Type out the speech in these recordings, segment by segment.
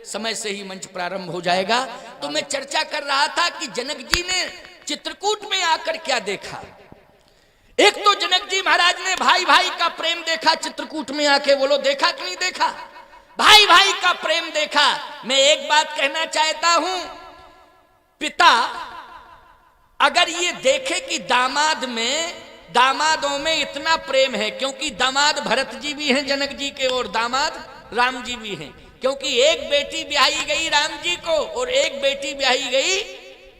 समय से ही मंच प्रारंभ हो जाएगा। तो मैं चर्चा कर रहा था कि जनक जी ने चित्रकूट में आकर क्या देखा। एक तो जनक जी महाराज ने भाई भाई का प्रेम देखा चित्रकूट में आके। बोलो देखा कि नहीं देखा? भाई भाई का प्रेम देखा। मैं एक बात कहना चाहता हूं, पिता अगर ये देखे कि दामादों में इतना प्रेम है, क्योंकि दामाद भरत जी भी हैं जनक जी के और दामाद राम जी भी हैं, क्योंकि एक बेटी ब्याही गई राम जी को और एक बेटी ब्याही गई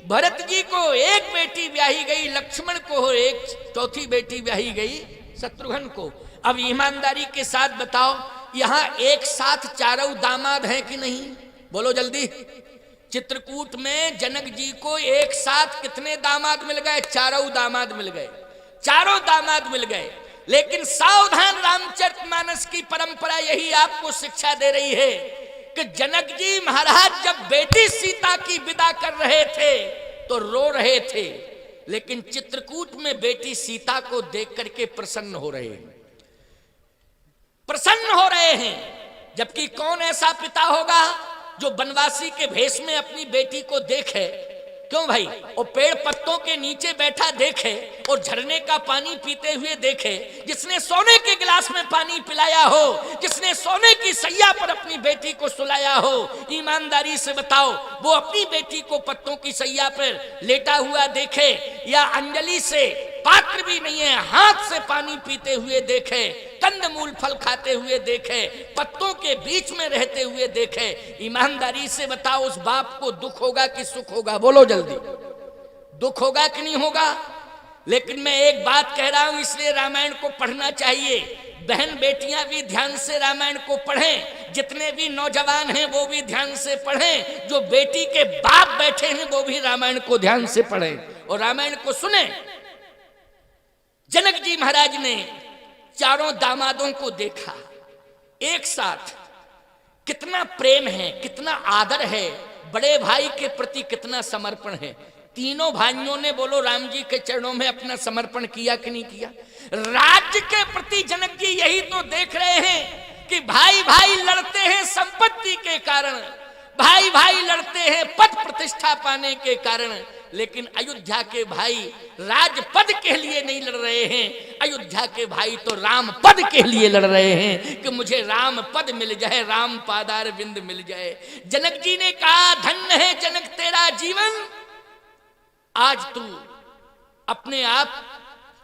भरत जी को, एक बेटी ब्याही गई लक्ष्मण को और एक चौथी बेटी ब्याही गई शत्रुघ्न को। अब ईमानदारी के साथ बताओ, यहां एक साथ चारों दामाद हैं कि नहीं? बोलो जल्दी। चित्रकूट में जनक जी को एक साथ कितने दामाद मिल गए? चारों दामाद मिल गए, चारों दामाद मिल गए। लेकिन सावधान, रामचरितमानस की परंपरा यही आपको शिक्षा दे रही है कि जनक जी महाराज जब बेटी सीता की विदा कर रहे थे तो रो रहे थे, लेकिन चित्रकूट में बेटी सीता को देख करके प्रसन्न हो रहे हैं, प्रसन्न हो रहे हैं। जबकि कौन ऐसा पिता होगा जो बनवासी के भेष में अपनी बेटी को देखे? क्यों भाई? और पेड़ पत्तों के नीचे बैठा देखे और झरने का पानी पीते हुए देखे, जिसने सोने के गिलास में पानी पिलाया हो, जिसने सोने की सैया पर अपनी बेटी को सुलाया हो, ईमानदारी से बताओ वो अपनी बेटी को पत्तों की सैया पर लेटा हुआ देखे या अंजलि से, पात्र भी नहीं है, हाथ से पानी पीते हुए देखे, कंदमूल फल खाते हुए देखे, पत्तों के बीच में रहते हुए देखे? ईमानदारी से बताओ उस बाप को दुख होगा कि सुख होगा? बोलो जल्दी। दुख होगा कि नहीं होगा? लेकिन मैं एक बात कह रहा हूं, इसलिए रामायण को पढ़ना चाहिए। बहन बेटियां भी ध्यान से रामायण को पढ़ें, जितने भी नौजवान हैं वो भी ध्यान से पढ़ें, जो बेटी के बाप बैठे हैं वो भी रामायण को ध्यान से पढ़ें और रामायण को सुने। जनक जी महाराज ने चारों दामादों को देखा एक साथ, कितना प्रेम है, कितना आदर है, बड़े भाई के प्रति कितना समर्पण है। तीनों भाइयों ने बोलो राम जी के चरणों में अपना समर्पण किया कि नहीं किया? राज्य के प्रति जनक जी यही तो देख रहे हैं कि भाई भाई लड़ते हैं संपत्ति के कारण, भाई भाई लड़ते हैं पद प्रतिष्ठा पाने के कारण, लेकिन अयोध्या के भाई राजपद के लिए नहीं लड़ रहे हैं। अयोध्या के भाई तो राम पद के लिए लड़ रहे हैं कि मुझे राम पद मिल जाए, राम पादार बिंद मिल जाए। जनक जी ने कहा धन्य है जनक तेरा जीवन, आज तू अपने आप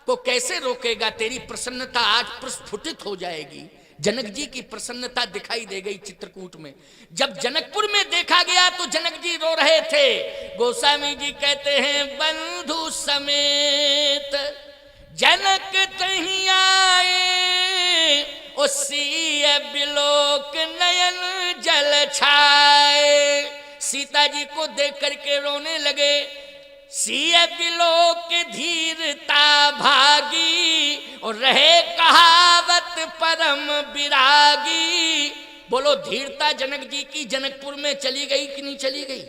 को कैसे रोकेगा? तेरी प्रसन्नता आज प्रस्फुटित हो जाएगी। जनक जी की प्रसन्नता दिखाई दे गई चित्रकूट में। जब जनकपुर में देखा गया तो जनक जी रो रहे थे। गोस्वामी जी कहते हैं बंधु समेत जनक तहीं आए, उसी बिलोक नयन जल छाए। सीता जी को देख करके रोने लगे। सिय बिलोक धीरता भागी और रहे कहावत परम विरागी। बोलो धीरता जनक जी की जनकपुर में चली गई कि नहीं चली गई?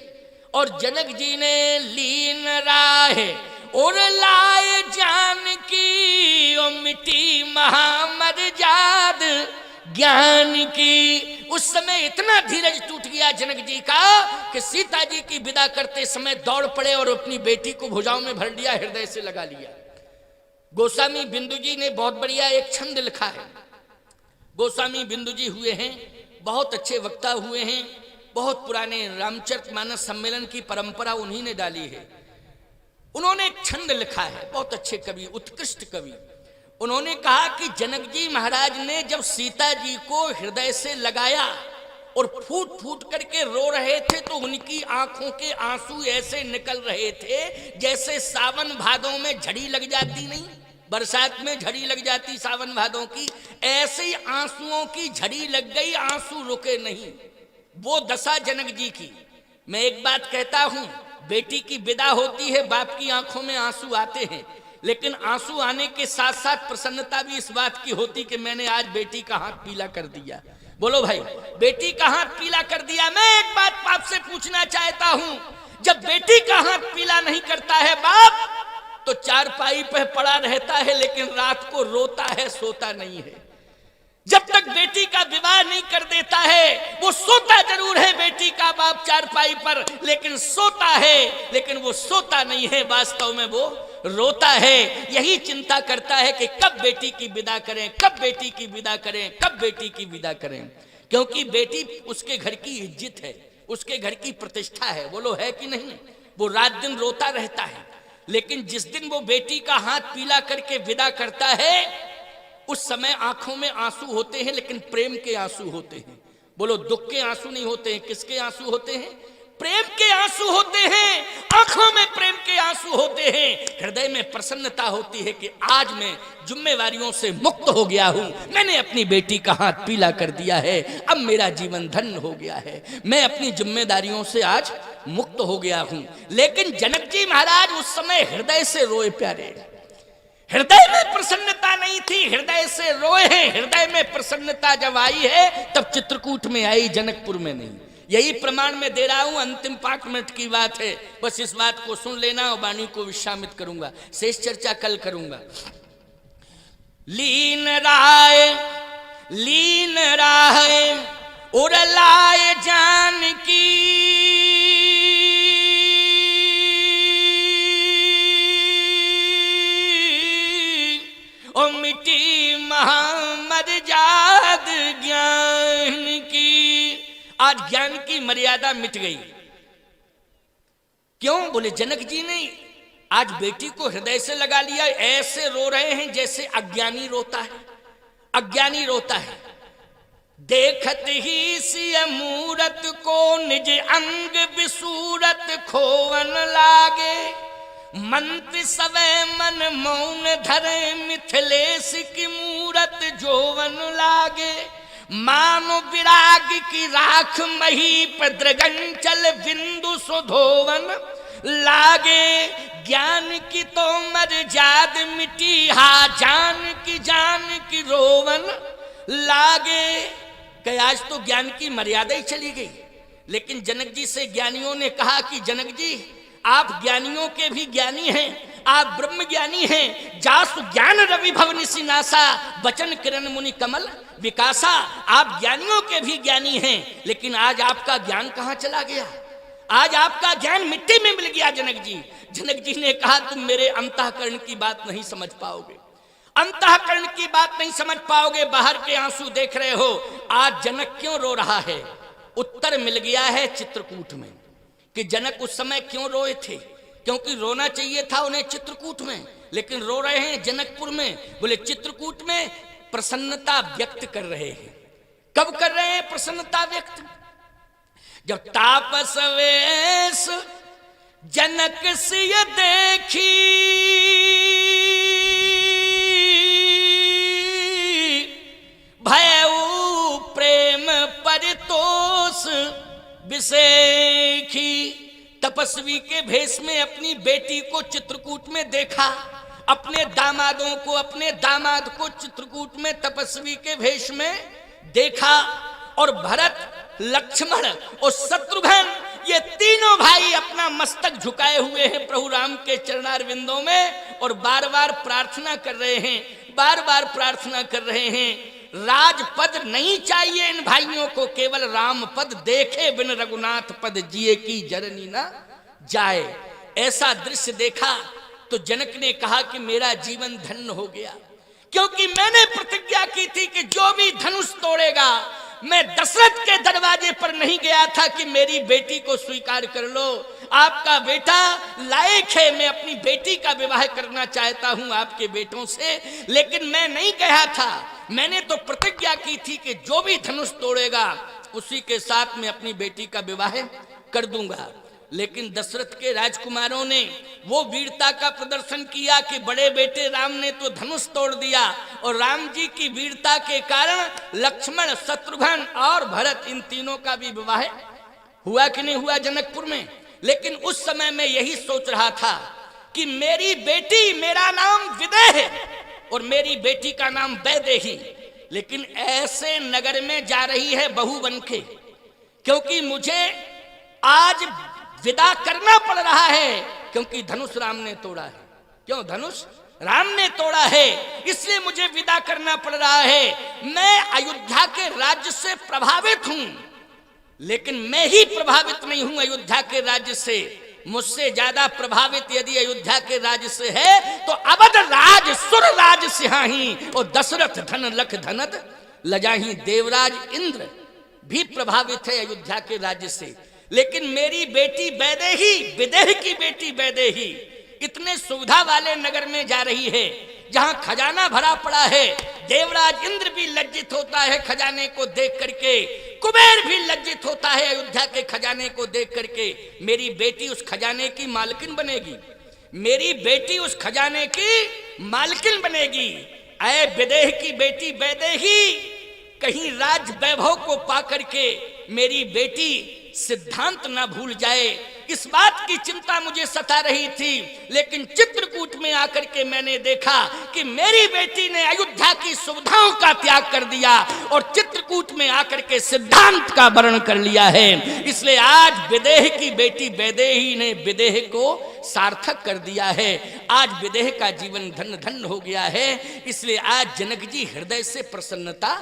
और जनक जी ने लीन राह और लाए जान की, ओ मिटी महामर्याद ज्ञान की। उस समय इतना धीरज टूट गया जनक जी का कि सीता जी की विदा करते समय दौड़ पड़े और अपनी बेटी को भुजाओं में भर लिया, हृदय से लगा लिया। गोस्वामी बिंदु जी ने बहुत बढ़िया एक छंद लिखा है। गोस्वामी बिंदु जी हुए हैं, बहुत अच्छे वक्ता हुए हैं, बहुत पुराने रामचरितमानस सम्मेलन की परंपरा उन्हीं ने डाली है। उन्होंने एक छंद लिखा है, बहुत अच्छे कवि, उत्कृष्ट कवि। उन्होंने कहा कि जनक जी महाराज ने जब सीता जी को हृदय से लगाया और फूट फूट करके रो रहे थे तो उनकी आंखों के आंसू ऐसे निकल रहे थे जैसे सावन भादों में झड़ी लग जाती नहीं, बरसात में झड़ी लग जाती सावन भादों की, ऐसे ही आंसुओं की झड़ी लग गई, आंसू रुके नहीं। वो दशा जनक जी की। मैं एक बात कहता हूं, बेटी की विदा होती है, बाप की आंखों में आंसू आते हैं, लेकिन आंसू आने के साथ साथ प्रसन्नता भी इस बात की होती कि मैंने आज बेटी का हाथ पीला कर दिया। बोलो भाई, बेटी का हाथ पीला कर दिया। मैं एक बात आपसे पूछना चाहता हूं, जब बेटी का हाथ पीला नहीं करता है बाप तो चारपाई पर पड़ा रहता है, लेकिन रात को रोता है, सोता नहीं है। जब तक बेटी का विवाह नहीं कर देता है वो सोता जरूर है बेटी चरपाई पर, लेकिन सोता है, लेकिन वो सोता नहीं है, वास्तव में वो रोता है। यही चिंता करता है कि कब बेटी की विदा करें, कब बेटी की विदा करें, कब बेटी की विदा करें। क्योंकि बेटी उसके घर की इज्जत है, उसके घर की प्रतिष्ठा है, बोलो है कि नहीं। वो रात दिन रोता रहता है, लेकिन जिस दिन वो बेटी का हाथ पीला करके विदा करता है, उस समय आंखों में आंसू होते हैं, लेकिन प्रेम के आंसू होते हैं। बोलो दुख के आंसू नहीं होते हैं, किसके आंसू होते हैं? प्रेम के आंसू होते हैं। आंखों में प्रेम के आंसू होते हैं, हृदय में प्रसन्नता होती है कि आज मैं जिम्मेवारियों से मुक्त हो गया हूं, मैंने अपनी बेटी का हाथ पीला कर दिया है, अब मेरा जीवन धन्य हो गया है, मैं अपनी जिम्मेदारियों से आज मुक्त हो गया हूं। लेकिन जनक जी महाराज उस समय हृदय से रोए प्यारे, हृदय में प्रसन्नता नहीं थी, हृदय से रोए हैं। हृदय में प्रसन्नता जब आई है तब चित्रकूट में आई, जनकपुर में नहीं। यही प्रमाण मैं दे रहा हूं, अंतिम 5 मिनट की बात है, बस इस बात को सुन लेना और वाणी को विश्रामित करूंगा, शेष चर्चा कल करूंगा। लीन राय उड़लाए जानकी, ओ मिटी महामर्याद ज्ञान की। आज ज्ञान की मर्यादा मिट गई। क्यों? बोले जनक जी ने आज बेटी को हृदय से लगा लिया, ऐसे रो रहे हैं जैसे अज्ञानी रोता है, अज्ञानी रोता है। देखत ही सिय मूरत को निज अंग विसूरत खोवन लागे, मंत्र सवै मन मौन धरे मिथिलेश की मूरत जोवन लागे। मानो विराग की राख मही प्रद्रगंचल बिंदु सुधोवन लागे। ज्ञान की तो मर्याद मिटी, हा जान की रोवन लागे। कि आज तो ज्ञान की मर्यादा ही चली गई। लेकिन जनक जी से ज्ञानियों ने कहा कि जनक जी आप ज्ञानियों के भी ज्ञानी हैं, आप ब्रह्म ज्ञानी हैं। जासु ज्ञान रवि भवनिसी नासा, वचन किरण मुनि कमल विकासा। आप ज्ञानियों के भी ज्ञानी हैं, लेकिन आज आपका ज्ञान कहां चला गया? आज आपका ज्ञान मिट्टी में मिल गया जनक जी। जनक जी ने कहा तुम मेरे अंतःकरण की बात नहीं समझ पाओगे, अंतःकरण की बात नहीं समझ पाओगे, बाहर के आंसू देख रहे हो। आज जनक क्यों रो रहा है? उत्तर मिल गया है चित्रकूट में कि जनक उस समय क्यों रोए थे। क्योंकि रोना चाहिए था उन्हें चित्रकूट में, लेकिन रो रहे हैं जनकपुर में। बोले चित्रकूट में प्रसन्नता व्यक्त कर रहे हैं। कब कर रहे हैं प्रसन्नता व्यक्त? जब तापस वेश जनक सिय देखी, भयऊ प्रेम परितोष विसेखी। तपस्वी के भेष में अपनी बेटी को चित्रकूट में देखा, अपने दामादों को, अपने दामाद को चित्रकूट में तपस्वी के भेष में देखा। और भरत, लक्ष्मण और शत्रुघ्न, ये तीनों भाई अपना मस्तक झुकाए हुए हैं प्रभु राम के चरणारविंदों में और बार बार प्रार्थना कर रहे हैं, बार बार प्रार्थना कर रहे हैं। राजपद नहीं चाहिए इन भाइयों को, केवल राम पद देखे बिन रघुनाथ पद जिए की जरनी ना जाए। ऐसा दृश्य देखा तो जनक ने कहा कि मेरा जीवन धन्य हो गया, क्योंकि मैंने प्रतिज्ञा की थी कि जो भी धनुष तोड़ेगा, मैं दशरथ के दरवाजे पर नहीं गया था कि मेरी बेटी को स्वीकार कर लो, आपका बेटा लायक है, मैं अपनी बेटी का विवाह करना चाहता हूं आपके बेटों से। लेकिन मैं नहीं कहा था, मैंने तो प्रतिज्ञा की थी कि जो भी धनुष तोड़ेगा उसी के साथ मैं अपनी बेटी का विवाह कर दूंगा। लेकिन दशरथ के राजकुमारों ने वो वीरता का प्रदर्शन किया कि बड़े बेटे राम ने तो धनुष तोड़ दिया, और राम जी की वीरता के कारण लक्ष्मण, शत्रुघ्न और भरत, इन तीनों का भी विवाह हुआ कि नहीं हुआ जनकपुर में। लेकिन उस समय मैं यही सोच रहा था कि मेरी बेटी, मेरा नाम विदय है और मेरी बेटी का नाम वैदेही, लेकिन ऐसे नगर में जा रही है बहू बनके, क्योंकि मुझे आज विदा करना पड़ रहा है, क्योंकि धनुष राम ने तोड़ा है। क्यों? धनुष राम ने तोड़ा है, इसलिए मुझे विदा करना पड़ रहा है। मैं अयोध्या के राज्य से प्रभावित हूं, लेकिन मैं ही प्रभावित नहीं हूं अयोध्या के राज्य से। मुझसे ज्यादा प्रभावित यदि अयोध्या के राज्य से है तो अवध राज सुर राज सिंहाही और दशरथ धन लख धनद लजाही। देवराज इंद्र भी प्रभावित है अयोध्या के राज्य से, लेकिन मेरी बेटी वैदेही, विदेह की बेटी वैदेही इतने सुविधा वाले नगर में जा रही है जहां खजाना भरा पड़ा है। देवराज इंद्र भी लज्जित होता है खजाने को देख करके, कुबेर भी लज्जित होता है अयोध्या के खजाने को देख करके। मेरी बेटी उस खजाने की मालकिन बनेगी, मेरी बेटी उस खजाने की मालकिन बनेगी। ऐ विदेह की बेटी वैदेही, कहीं राज वैभव को पा करके मेरी बेटी सिद्धांत ना भूल जाए, इस बात की चिंता मुझे सता रही थी। लेकिन चित्रकूट में आकर के मैंने देखा कि मेरी बेटी ने अयोध्या की सुविधाओं का त्याग कर दिया और चित्रकूट में आकर के सिद्धांत का वर्ण कर लिया है। इसलिए आज विदेह की बेटी वैदेही ने विदेह को सार्थक कर दिया है। आज विदेह का जीवन धन्य धन्य हो गया है। इसलिए आज जनक जी हृदय से प्रसन्नता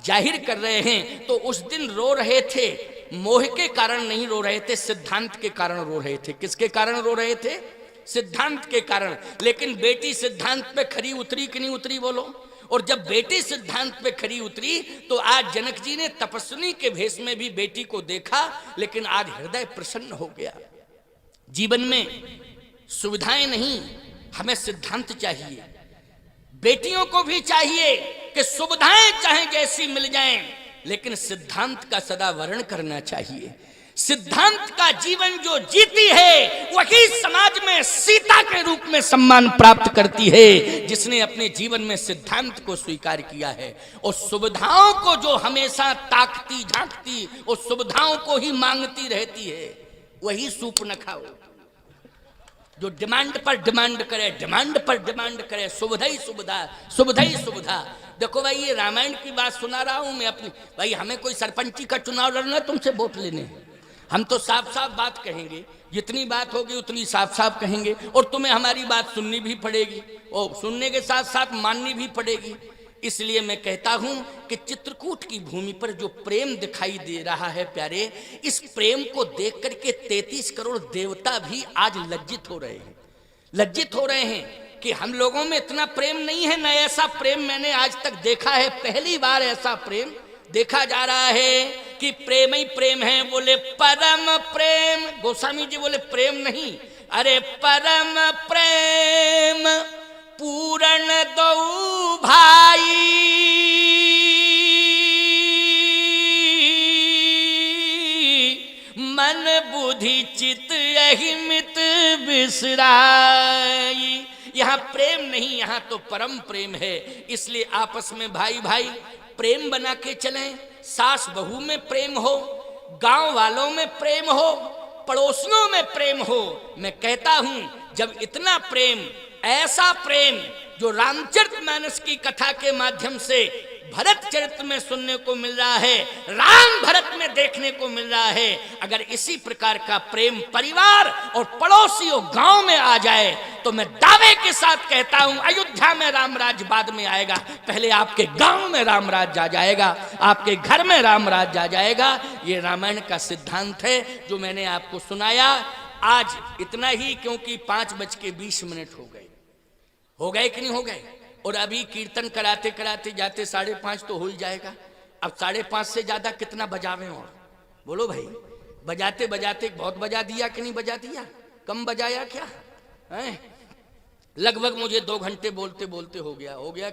जाहिर कर रहे हैं। तो उस दिन रो रहे थे, मोह के कारण नहीं रो रहे थे, सिद्धांत के कारण रो रहे थे। किसके कारण रो रहे थे? सिद्धांत के कारण। लेकिन बेटी सिद्धांत पे खरी उतरी कि नहीं उतरी बोलो? और जब बेटी सिद्धांत पे खरी उतरी तो आज जनक जी ने तपस्विनी के भेष में भी बेटी को देखा, लेकिन आज हृदय प्रसन्न हो गया। जीवन में सुविधाएं नहीं, हमें सिद्धांत चाहिए। बेटियों को भी चाहिए कि सुविधाएं चाहे जैसी मिल जाएं, लेकिन सिद्धांत का सदा वर्ण करना चाहिए। सिद्धांत का जीवन जो जीती है वही समाज में सीता के रूप में सम्मान प्राप्त करती है, जिसने अपने जीवन में सिद्धांत को स्वीकार किया है। और सुविधाओं को जो हमेशा ताकती झांकती और सुविधाओं को ही मांगती रहती है, वही सूर्पनखा हो जो डिमांड पर डिमांड करे, डिमांड पर डिमांड करे, सुविधा ही सुविधा, सुविधा ही सुविधा। देखो भाई, ये रामायण की बात सुना रहा हूं मैं अपनी। भाई हमें कोई सरपंची का चुनाव लड़ना, तुमसे वोट लेने, हम तो साफ साफ बात कहेंगे, जितनी बात होगी उतनी साफ साफ कहेंगे। और तुम्हें हमारी बात सुननी भी पड़ेगी और सुनने के साथ साथ माननी भी पड़ेगी। इसलिए मैं कहता हूं कि चित्रकूट की भूमि पर जो प्रेम दिखाई दे रहा है प्यारे, इस प्रेम को देख करके 33 करोड़ देवता भी आज लज्जित हो रहे हैं। लज्जित हो रहे हैं कि हम लोगों में इतना प्रेम नहीं है। न ऐसा प्रेम मैंने आज तक देखा है, पहली बार ऐसा प्रेम देखा जा रहा है कि प्रेम ही प्रेम है। बोले परम प्रेम, गोस्वामी जी बोले प्रेम नहीं, अरे परम प्रेम पूरण दो भाई, मन बुद्धि चित यही मित बिसराई। यहाँ प्रेम नहीं, यहाँ तो परम प्रेम है। इसलिए आपस में भाई भाई प्रेम बना के चलें। सास बहू में प्रेम हो, गांव वालों में प्रेम हो, पड़ोसियों में प्रेम हो। मैं कहता हूं जब इतना प्रेम, ऐसा प्रेम जो रामचरितमानस की कथा के माध्यम से भरत चरित्र में सुनने को मिल रहा है, राम भरत में देखने को मिल रहा है, अगर इसी प्रकार का प्रेम परिवार और पड़ोसियों गांव में आ जाए तो मैं दावे के साथ कहता हूं अयोध्या में रामराज बाद में आएगा। पहले आपके गांव में रामराज आ जाएगा, आपके घर में रामराज आ जाएगा। ये रामायण का सिद्धांत है जो मैंने आपको सुनाया। आज इतना ही, क्योंकि 5:20 हो गए कि नहीं हो गए? और अभी कीर्तन कराते कराते जाते 5:30 तो हो ही जाएगा। अब 5:30 से ज्यादा कितना बजावे? और बोलो भाई, बजाते बजाते बहुत बजा दिया कि नहीं बजा दिया? कम बजाया क्या है? लगभग मुझे 2 घंटे बोलते बोलते हो गया